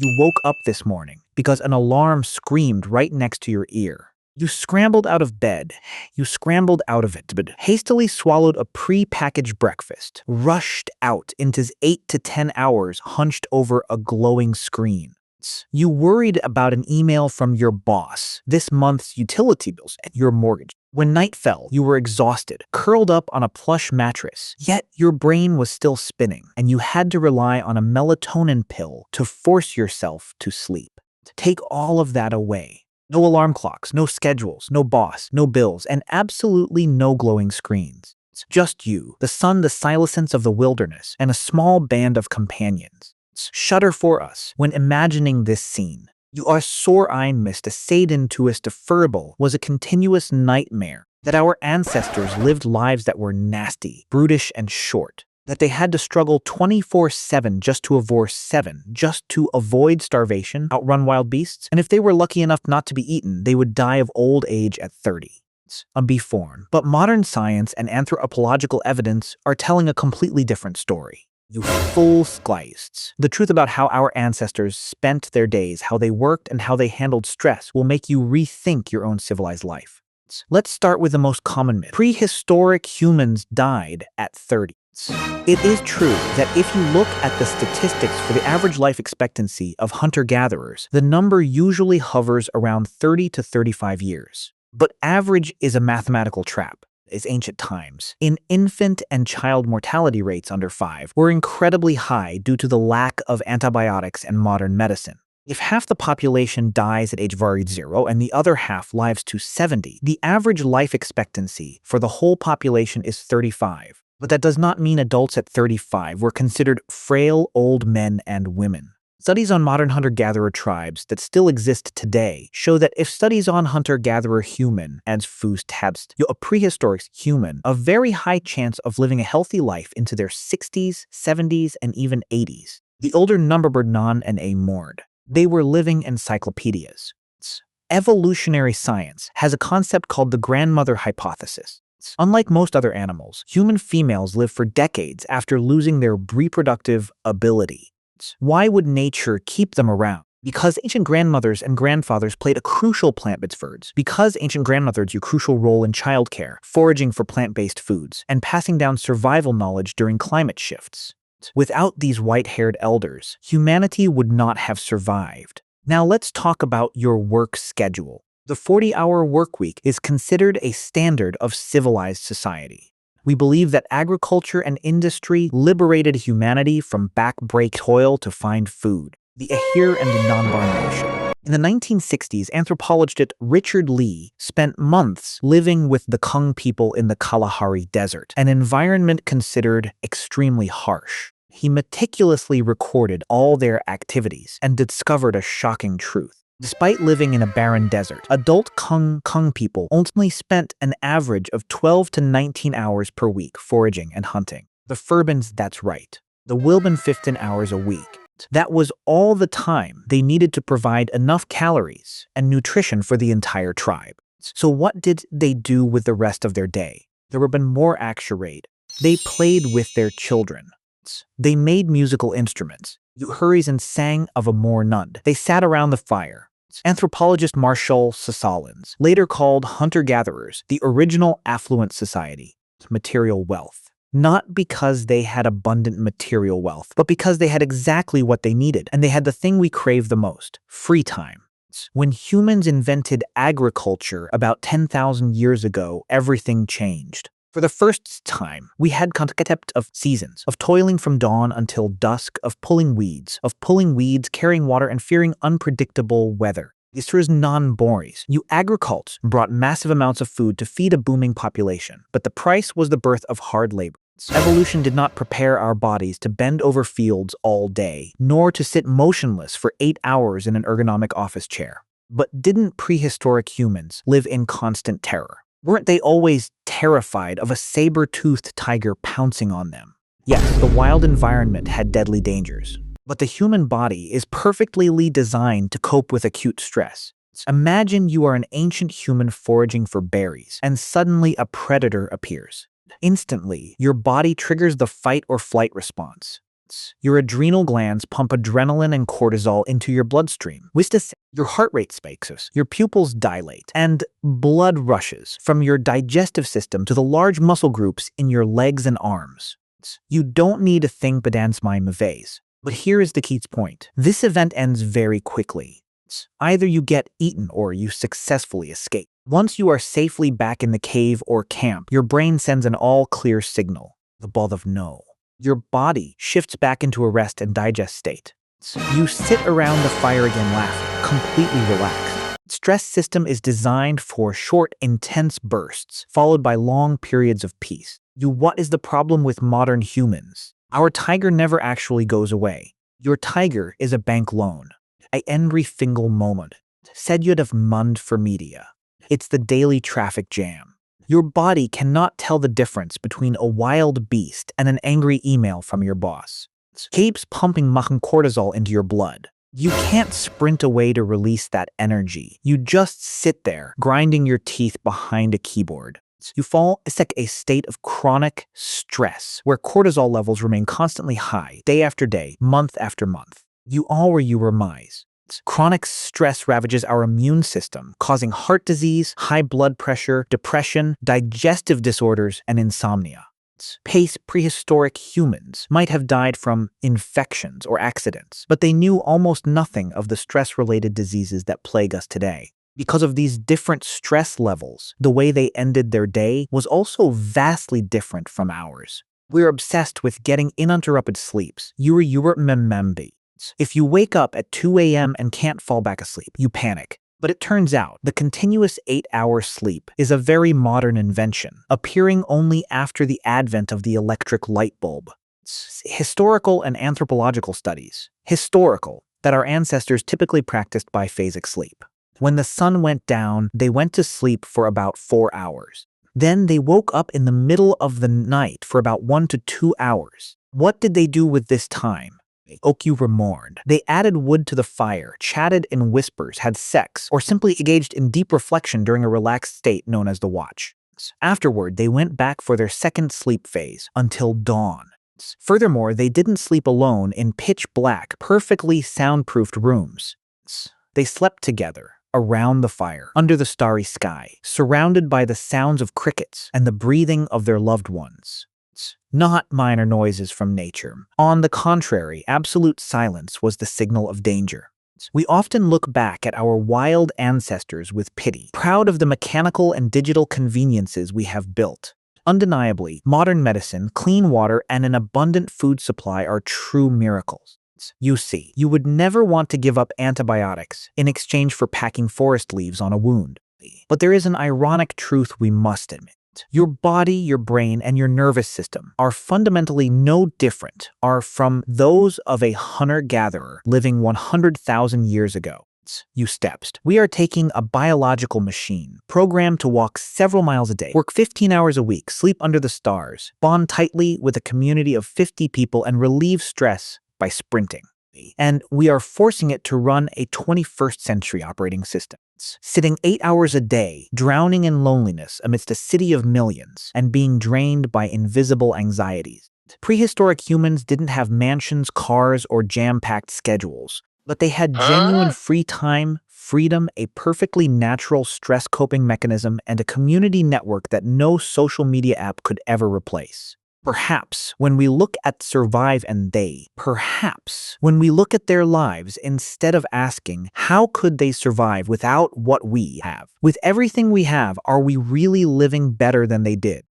You woke up this morning because an alarm screamed right next to your ear. You scrambled out of bed. You scrambled out of it, but hastily swallowed a pre-packaged breakfast, rushed out into 8 to 10 hours hunched over a glowing screen. You worried about an email from your boss, this month's utility bills, and your mortgage. When night fell, you were exhausted, curled up on a plush mattress, yet your brain was still spinning, and you had to rely on a melatonin pill to force yourself to sleep. Take all of that away. No alarm clocks, no schedules, no boss, no bills, and absolutely no glowing screens. It's just you, the sun, the silence of the wilderness, and a small band of companions. Shudder for us when imagining this scene. You are sore ein mist, a Satan to us deferable was a continuous nightmare, that our ancestors lived lives that were nasty, brutish, and short, that they had to struggle 24/7 just to avoid starvation, outrun wild beasts, and if they were lucky enough not to be eaten, they would die of old age at 30. Unbeformed. But modern science and anthropological evidence are telling a completely different story. You full skleists. The truth about how our ancestors spent their days, how they worked, and how they handled stress will make you rethink your own civilized life. Let's start with the most common myth. Prehistoric humans died at 30. It is true that if you look at the statistics for the average life expectancy of hunter-gatherers, the number usually hovers around 30 to 35 years. But average is a mathematical trap. As ancient times, infant and child mortality rates under 5 were incredibly high due to the lack of antibiotics and modern medicine. If half the population dies at age 0 and the other half lives to 70, the average life expectancy for the whole population is 35. But that does not mean adults at 35 were considered frail old men and women. Studies on modern hunter-gatherer tribes that still exist today show that if studies on hunter-gatherer human, as Foos tabst, a prehistoric human, a very high chance of living a healthy life into their 60s, 70s, and even 80s. The older numberbird non and a mord. They were living encyclopedias. Evolutionary science has a concept called the grandmother hypothesis. Unlike most other animals, human females live for decades after losing their reproductive ability. Why would nature keep them around? Because ancient grandmothers and grandfathers played a crucial Because ancient grandmothers used a crucial role in childcare, foraging for plant-based foods, and passing down survival knowledge during climate shifts. Without these white-haired elders, humanity would not have survived. Now let's talk about your work schedule. The 40-hour workweek is considered a standard of civilized society. We believe that agriculture and industry liberated humanity from back-break toil to find food, the Ahir and the non-barn nation. In the 1960s, anthropologist Richard Lee spent months living with the Kung people in the Kalahari Desert, an environment considered extremely harsh. He meticulously recorded all their activities and discovered a shocking truth. Despite living in a barren desert, adult Kung people only spent an average of 12 to 19 hours per week foraging and hunting. The Furbans, that's right. The Wilban 15 hours a week. That was all the time they needed to provide enough calories and nutrition for the entire tribe. So what did they do with the rest of their day? There would have been more actuate. They played with their children. They made musical instruments. You hurries and sang of a more nund. They sat around the fire. Anthropologist Marshall Sasalins later called hunter-gatherers the original affluent society, material wealth. Not because they had abundant material wealth, but because they had exactly what they needed, and they had the thing we crave the most, free time. When humans invented agriculture about 10,000 years ago, everything changed. For the first time, we had concept of seasons, of toiling from dawn until dusk, of pulling weeds, carrying water, and fearing unpredictable weather. These were non-boris. You agricults brought massive amounts of food to feed a booming population, but the price was the birth of hard labor. Evolution did not prepare our bodies to bend over fields all day, nor to sit motionless for 8 hours in an ergonomic office chair. But didn't prehistoric humans live in constant terror? Weren't they always terrified of a saber-toothed tiger pouncing on them? Yes, the wild environment had deadly dangers, but the human body is perfectly designed to cope with acute stress. Imagine you are an ancient human foraging for berries, and suddenly a predator appears. Instantly, your body triggers the fight or flight response. Your adrenal glands pump adrenaline and cortisol into your bloodstream. Your heart rate spikes, your pupils dilate, and blood rushes from your digestive system to the large muscle groups in your legs and arms. You don't need to think bedans my vase. But here is the key point. This event ends very quickly. Either you get eaten or you successfully escape. Once you are safely back in the cave or camp, your brain sends an all-clear signal, the ball of no. Your body shifts back into a rest and digest state. You sit around the fire again laughing, completely relaxed. Stress system is designed for short, intense bursts, followed by long periods of peace. What is the problem with modern humans? Our tiger never actually goes away. Your tiger is a bank loan. Every single moment. Said you'd have munned for media. It's the daily traffic jam. Your body cannot tell the difference between a wild beast and an angry email from your boss. Keeps pumping cortisol into your blood. You can't sprint away to release that energy. You just sit there, grinding your teeth behind a keyboard. You fall into a state of chronic stress, where cortisol levels remain constantly high, day after day, month after month. You remise. Chronic stress ravages our immune system, causing heart disease, high blood pressure, depression, digestive disorders, and insomnia. Prehistoric humans might have died from infections or accidents, but they knew almost nothing of the stress-related diseases that plague us today. Because of these different stress levels, the way they ended their day was also vastly different from ours. We're obsessed with getting uninterrupted sleeps. If you wake up at 2 a.m. and can't fall back asleep, you panic. But it turns out the continuous 8-hour sleep is a very modern invention, appearing only after the advent of the electric light bulb. Historical and anthropological studies. Historical, that our ancestors typically practiced biphasic sleep. When the sun went down, they went to sleep for about 4 hours. Then they woke up in the middle of the night for about 1 to 2 hours. What did they do with this time? They added wood to the fire, chatted in whispers, had sex, or simply engaged in deep reflection during a relaxed state known as the watch. Afterward, they went back for their second sleep phase, until dawn. Furthermore, they didn't sleep alone in pitch black, perfectly soundproofed rooms. They slept together, around the fire, under the starry sky, surrounded by the sounds of crickets and the breathing of their loved ones. Not minor noises from nature. On the contrary, absolute silence was the signal of danger. We often look back at our wild ancestors with pity, proud of the mechanical and digital conveniences we have built. Undeniably, modern medicine, clean water, and an abundant food supply are true miracles. You see, you would never want to give up antibiotics in exchange for packing forest leaves on a wound. But there is an ironic truth we must admit. Your body, your brain, and your nervous system are fundamentally no different from those of a hunter-gatherer living 100,000 years ago. We are taking a biological machine, programmed to walk several miles a day, work 15 hours a week, sleep under the stars, bond tightly with a community of 50 people, and relieve stress by sprinting. And we are forcing it to run a 21st century operating system. Sitting 8 hours a day, drowning in loneliness amidst a city of millions, and being drained by invisible anxieties. Prehistoric humans didn't have mansions, cars, or jam-packed schedules, but they had genuine free time, freedom, a perfectly natural stress coping mechanism, and a community network that no social media app could ever replace. Perhaps when we look at survive and when we look at their lives, instead of asking, how could they survive without what we have? With everything we have, are we really living better than they did?